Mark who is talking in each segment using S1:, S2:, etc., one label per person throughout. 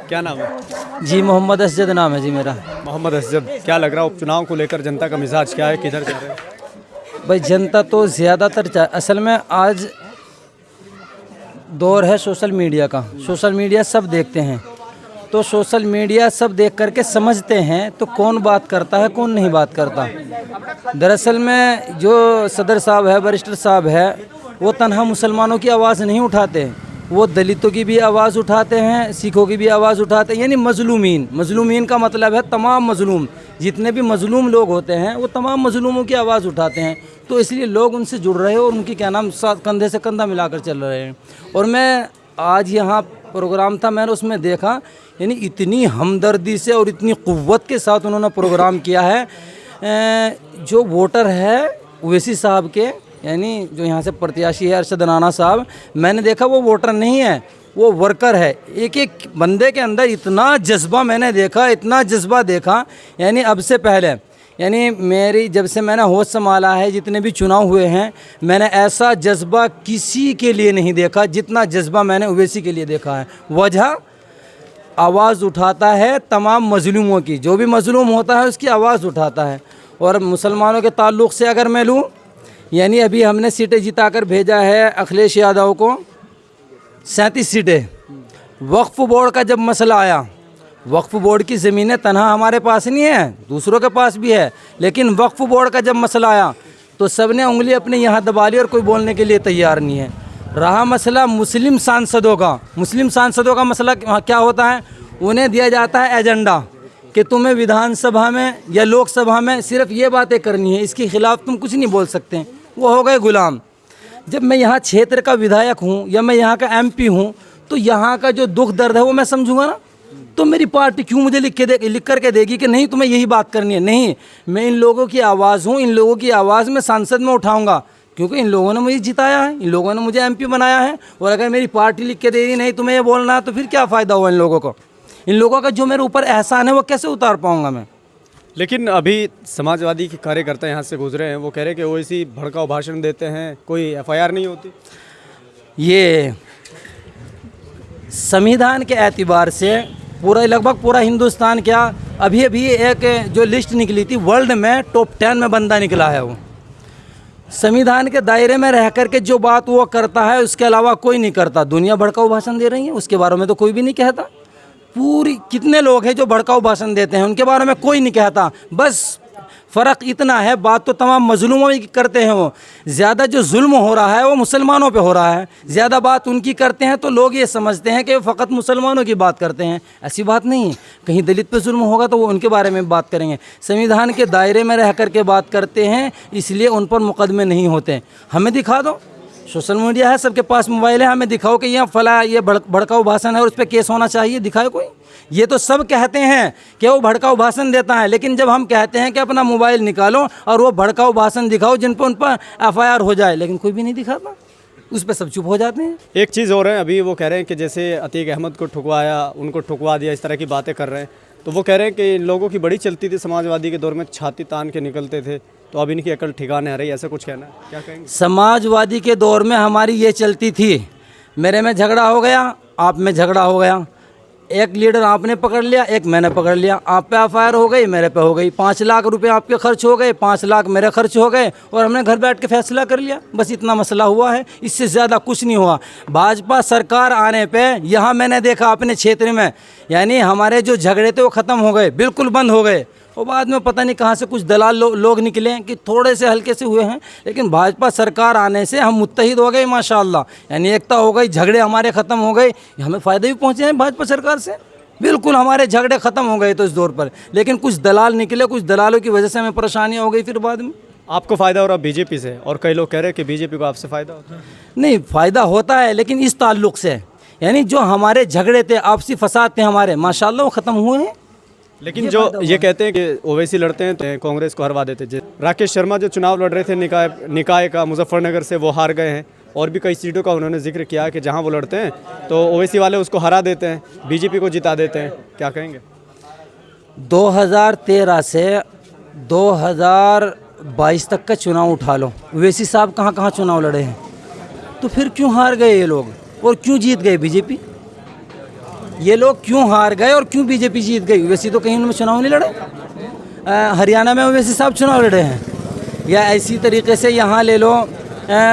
S1: क्या नाम है?
S2: जी मोहम्मद असजद नाम है जी मेरा।
S1: मोहम्मद असजद, क्या लग रहा है उपचुनाव को लेकर जनता का मिजाज क्या है, किधर जा रहे हैं?
S2: भाई जनता तो ज़्यादातर असल में आज दौर है सोशल मीडिया का। सोशल मीडिया सब देखते हैं, तो सोशल मीडिया सब देख करके समझते हैं तो कौन बात करता है कौन नहीं बात करता। दरअसल में जो सदर साहब है, बैरिस्टर साहब है, वो तन्हा मुसलमानों की आवाज़ नहीं उठाते, वो दलितों की भी आवाज़ उठाते हैं, सिखों की भी आवाज़ उठाते हैं। यानी मजलूमीन, मजलूमीन का मतलब है तमाम मजलूम, जितने भी मजलूम लोग होते हैं वो तमाम मजलूमों की आवाज़ उठाते हैं। तो इसलिए लोग उनसे जुड़ रहे हैं और उनकी क्या नाम साथ कंधे से कंधा मिलाकर चल रहे हैं। और मैं आज यहाँ प्रोग्राम था, मैंने उसमें देखा यानी इतनी हमदर्दी से और इतनी क़ुव्वत के साथ उन्होंने प्रोग्राम किया है। जो वोटर है ओवैसी साहब के, यानी जो यहाँ से प्रत्याशी है अरशद राना साहब, मैंने देखा वो वोटर नहीं है, वो वर्कर है। एक एक बंदे के अंदर इतना जज्बा मैंने देखा, इतना जज्बा देखा। यानी अब से पहले, यानी मेरी जब से मैंने होश संभाला है, जितने भी चुनाव हुए हैं, मैंने ऐसा जज्बा किसी के लिए नहीं देखा जितना जज्बा मैंने ओवैसी के लिए देखा है। वजह, आवाज़ उठाता है तमाम मजलूमों की, जो भी मजलूम होता है उसकी आवाज़ उठाता है। और मुसलमानों के ताल्लुक़ से अगर मैं लूँ, यानी अभी हमने सीटें जिताकर भेजा है अखिलेश यादव को 37 सीटें। वक्फ बोर्ड का जब मसला आया, वक्फ बोर्ड की ज़मीनें तनहा हमारे पास नहीं है, दूसरों के पास भी है, लेकिन वक्फ बोर्ड का जब मसला आया तो सब ने उंगली अपने यहाँ दबा ली और कोई बोलने के लिए तैयार नहीं है। रहा मसला मुस्लिम सांसदों का, मुस्लिम सांसदों का मसला क्या होता है, उन्हें दिया जाता है एजेंडा कि तुम्हें विधानसभा में या लोकसभा में सिर्फ ये बातें करनी है, इसके खिलाफ तुम कुछ नहीं बोल सकते। वो हो गए गुलाम। जब मैं यहाँ क्षेत्र का विधायक हूँ या मैं यहाँ का एमपी हूँ, तो यहाँ का जो दुख दर्द है वो मैं समझूंगा ना। तो मेरी पार्टी क्यों मुझे लिख करके देगी कि नहीं तुम्हें यही बात करनी है? नहीं, मैं इन लोगों की आवाज़ हूँ, इन लोगों की आवाज़ मैं संसद में उठाऊंगा, क्योंकि इन लोगों ने मुझे जिताया है, इन लोगों ने मुझे एमपी बनाया है। और अगर मेरी पार्टी लिख के देगी नहीं तुम्हें ये बोलना है, तो फिर क्या फ़ायदा हुआ इन लोगों को? इन लोगों का जो मेरे ऊपर एहसान है वो कैसे उतार पाऊँगा मैं?
S1: लेकिन अभी समाजवादी के कार्यकर्ता यहाँ से गुजरे हैं, वो कह रहे हैं कि ओवैसी भड़काऊ भाषण देते हैं, कोई एफआईआर नहीं होती।
S2: ये संविधान के एतबार से पूरा लगभग पूरा हिंदुस्तान, क्या अभी अभी एक जो लिस्ट निकली थी वर्ल्ड में टॉप 10 में बंदा निकला है, वो संविधान के दायरे में रह करके जो बात वो करता है उसके अलावा कोई नहीं करता। दुनिया भड़काऊ भाषण दे रही है, उसके बारे में तो कोई भी नहीं कहता। पूरी कितने लोग हैं जो भड़काऊ भाषण देते हैं, उनके बारे में कोई नहीं कहता। बस फ़र्क इतना है, बात तो तमाम मजलूमों की करते हैं। वो ज़्यादा जो जुल्म हो रहा है वो मुसलमानों पे हो रहा है, ज़्यादा बात उनकी करते हैं, तो लोग ये समझते हैं कि वो फ़कत मुसलमानों की बात करते हैं। ऐसी बात नहीं है, कहीं दलित पे जुल्म होगा तो वो उनके बारे में बात करेंगे। संविधान के दायरे में रह कर के बात करते हैं, इसलिए उन पर मुकदमे नहीं होते। हमें दिखा दो, सोशल मीडिया है, सबके पास मोबाइल है, हमें दिखाओ कि यह फला ये भड़काऊ भाषण है और उस पर केस होना चाहिए, दिखाए कोई? ये तो सब कहते हैं कि वो भड़काऊ भाषण देता है, लेकिन जब हम कहते हैं कि अपना मोबाइल निकालो और वो भड़काऊ भाषण दिखाओ जिन पर उन पर एफआईआर हो जाए, लेकिन कोई भी नहीं दिखाता, उस पर सब चुप हो जाते हैं।
S1: एक चीज़ और है, अभी वो कह रहे हैं कि जैसे अतीक अहमद को ठुकवाया, उनको ठुकवा दिया, इस तरह की बातें कर रहे हैं। तो वो कह रहे हैं कि इन लोगों की बड़ी चलती थी समाजवादी के दौर में, छाती तान के निकलते थे, तो अब इनकी अकल ठिकाने आ रही है, ऐसा कुछ कहना है, क्या कहेंगे?
S2: समाजवादी के दौर में हमारी ये चलती थी, मेरे में झगड़ा हो गया, आप में झगड़ा हो गया, एक लीडर आपने पकड़ लिया, एक मैंने पकड़ लिया, आप पे एफआईआर हो गई, मेरे पे हो गई, 5 लाख रुपए आपके खर्च हो गए, 5 लाख मेरे खर्च हो गए, और हमने घर बैठ के फैसला कर लिया। बस इतना मसला हुआ है, इससे ज़्यादा कुछ नहीं हुआ। भाजपा सरकार आने पे यहाँ मैंने देखा अपने क्षेत्र में, यानी हमारे जो झगड़े थे वो ख़त्म हो गए, बिल्कुल बंद हो गए। और बाद में पता नहीं कहाँ से कुछ दलाल लोग निकले कि थोड़े से हल्के से हुए हैं, लेकिन भाजपा सरकार आने से हम मुत्तहिद हो गए माशाअल्लाह, यानी एकता हो गई, झगड़े हमारे ख़त्म हो गए, हमें फ़ायदे भी पहुँचे हैं भाजपा सरकार से, बिल्कुल हमारे झगड़े ख़त्म हो गए तो इस दौर पर। लेकिन कुछ दलाल निकले, कुछ दलालों की वजह से हमें परेशानियाँ हो गई फिर बाद में।
S1: आपको फ़ायदा हो रहा बीजेपी से, और कई लोग कह रहे हैं कि बीजेपी को आपसे फ़ायदा होता है।
S2: नहीं, फ़ायदा होता है, लेकिन इस ताल्लुक़ से, यानी जो हमारे झगड़े थे, आपसी फसाद थे हमारे, माशाअल्लाह वो ख़त्म हुए हैं।
S1: लेकिन जो ये कहते हैं कि ओवैसी लड़ते हैं तो कांग्रेस को हरवा देते हैं। राकेश शर्मा जो चुनाव लड़ रहे थे निकाय का मुजफ्फरनगर से, वो हार गए हैं, और भी कई सीटों का उन्होंने जिक्र किया कि जहां वो लड़ते हैं तो ओवैसी वाले उसको हरा देते हैं, बीजेपी को जिता देते हैं, क्या कहेंगे?
S2: 2013 से 2022 तक का चुनाव उठा लो, ओवैसी साहब कहाँ कहाँ चुनाव लड़े हैं, तो फिर क्यों हार गए ये लोग और क्यों जीत गए बीजेपी? ये लोग क्यों हार गए और क्यों बीजेपी जीत गई। वैसे तो कहीं उन्होंने चुनाव नहीं लड़े। हरियाणा में ओवैसी साहब चुनाव लड़े हैं, या ऐसी तरीके से यहाँ ले लो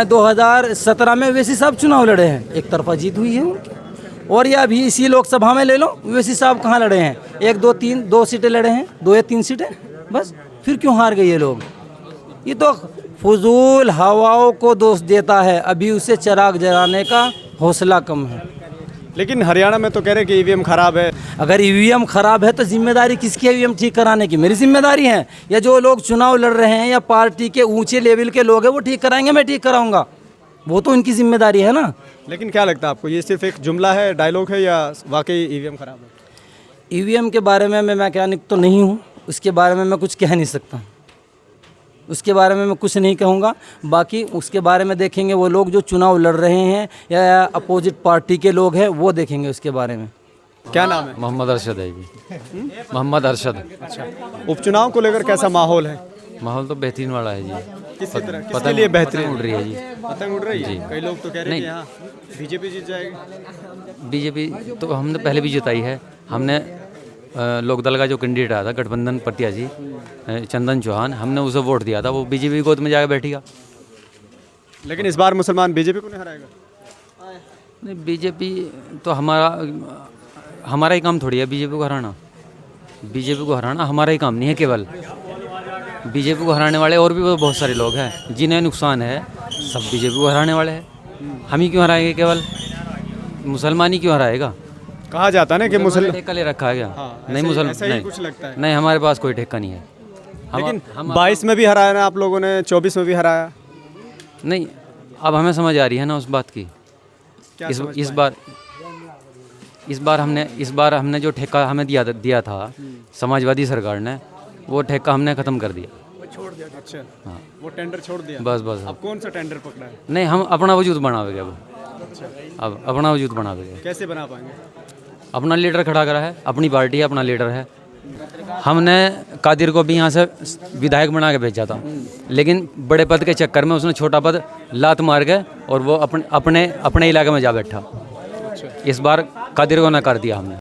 S2: 2017 में ओवैसी साहब चुनाव लड़े हैं, एक तरफा जीत हुई है उनकी। और या अभी इसी लोकसभा में ले लो, ओवैसी साहब कहाँ लड़े हैं, 1 2 3 2 सीटें लड़े हैं, 2 या 3 सीटें बस। फिर क्यों हार गए ये लोग। ये तो फजूल हवाओं को दोष देता है, अभी उसे चिराग जलाने का हौसला कम है।
S1: लेकिन हरियाणा में तो कह रहे हैं कि ईवीएम खराब है।
S2: अगर ईवीएम खराब है तो जिम्मेदारी किसकी है ईवीएम ठीक कराने की। मेरी जिम्मेदारी है, या जो लोग चुनाव लड़ रहे हैं या पार्टी के ऊंचे लेवल के लोग हैं वो ठीक कराएंगे, मैं ठीक कराऊंगा, वो तो उनकी जिम्मेदारी है ना।
S1: लेकिन क्या लगता है आपको, ये सिर्फ एक जुमला है, डायलॉग है, या वाकई ईवीएम खराब है?
S2: ईवीएम के बारे में मैं मैकेनिक तो नहीं हूँ, उसके बारे में मैं कुछ कह नहीं सकता, उसके बारे में मैं कुछ नहीं कहूँगा। बाकी उसके बारे में देखेंगे वो लोग जो चुनाव लड़ रहे हैं या अपोजिट पार्टी के लोग हैं, वो देखेंगे उसके बारे में।
S1: क्या नाम है?
S3: मोहम्मद अरशद है जी। मोहम्मद अरशद।
S1: अच्छा, उपचुनाव को लेकर कैसा माहौल है?
S3: माहौल तो बेहतरीन वाला है जी।
S1: किसी तरह, किसके लिए बेहतरीन?
S3: उड़ रही है जी।
S1: पतंग उड़ रही है। कई लोग तो कह रहे हैं कि यहाँ बीजेपी जीत जाएगी।
S3: बीजेपी तो हमने पहले भी जिताई है। हमने लोकदल का जो कैंडिडेट आया था, गठबंधन प्रत्याशी चंदन चौहान, हमने उसे वोट दिया था, वो बीजेपी गोद में जाकर बैठेगा।
S1: लेकिन इस बार मुसलमान बीजेपी को नहीं हराएगा।
S3: नहीं, बीजेपी तो हमारा ही काम थोड़ी है बीजेपी को हराना। बीजेपी को हराना हमारा ही काम नहीं है केवल। बीजेपी को हराने वाले और भी बहुत सारे लोग हैं जिन्हें नुकसान है, सब बीजेपी को हराने वाले हैं। हम ही क्यों हराएंगे केवल, मुसलमान ही क्यों हराएगा।
S1: कहा जाता है ना कि मुसलमान
S3: ठेका ले रखा है क्या? नहीं,
S1: ऐसा
S3: मुसलमान
S1: ही कुछ लगता है।
S3: नहीं, हमारे पास कोई ठेका नहीं है।
S1: लेकिन 22 में भी हराया ना आप लोगों ने, 24 में भी हराया।
S3: नहीं, अब हमें समझ आ रही है ना उस बात की। इस बार हमने जो ठेका हमें दिया था समाजवादी सरकार ने, वो ठेका हमने ख़त्म कर दिया।
S1: छोड़ दिया। अच्छा, हाँ, वो टेंडर छोड़ दिया।
S3: बस।
S1: अब कौन सा टेंडर पकड़ा है?
S3: नहीं, हम अपना वजूद बनावेंगे अब। अब अपना वजूद बनावेंगे।
S1: कैसे बना पाएंगे?
S3: अपना लीडर खड़ा करा है, अपनी पार्टी है, अपना लीडर है। हमने कादिर को भी यहाँ से विधायक बना के भेजा था, लेकिन बड़े पद के चक्कर में उसने छोटा पद लात मार के और वो अपने इलाके में जा बैठा। इस बार कादिर को नकार दिया हमने।